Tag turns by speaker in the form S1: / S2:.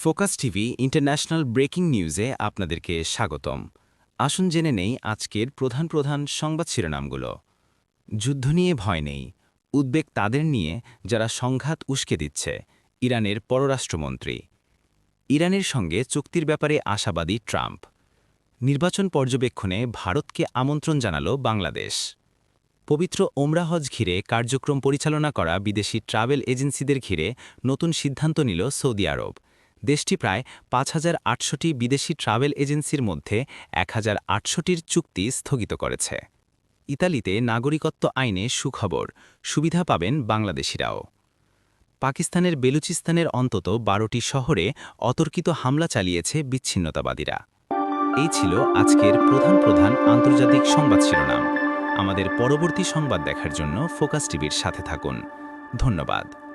S1: Focus TV international breaking নিউজে আপনাদেরকে স্বাগতম। আসুন জেনে নেই আজকের প্রধান সংবাদ শিরোনামগুলো। যুদ্ধ নিয়ে ভয় নেই, উদ্বেগ তাদের নিয়ে যারা সংঘাত উস্কে দিচ্ছে, ইরানের পররাষ্ট্রমন্ত্রী। ইরানের সঙ্গে চুক্তির ব্যাপারে আশাবাদী ট্রাম্প। নির্বাচন পর্যবেক্ষণে ভারতকে আমন্ত্রণ জানাল বাংলাদেশ। পবিত্র ওমরা হজ ঘিরে কার্যক্রম পরিচালনা করা বিদেশি ট্রাভেল এজেন্সিদের ঘিরে নতুন সিদ্ধান্ত নিল সৌদি আরব। দেশটি প্রায় ৫,৮০০টি বিদেশি ট্রাভেল এজেন্সির মধ্যে ১,৮০০টির চুক্তি স্থগিত করেছে। ইতালিতে নাগরিকত্ব আইনে সুখবর, সুবিধা পাবেন বাংলাদেশিরাও। পাকিস্তানের বেলুচিস্তানের অন্তত ১২টি শহরে অতর্কিত হামলা চালিয়েছে বিচ্ছিন্নতাবাদীরা। এই ছিল আজকের প্রধান আন্তর্জাতিক সংবাদ শিরোনাম। আমাদের পরবর্তী সংবাদ দেখার জন্য ফোকাস টিভির সাথে থাকুন। ধন্যবাদ।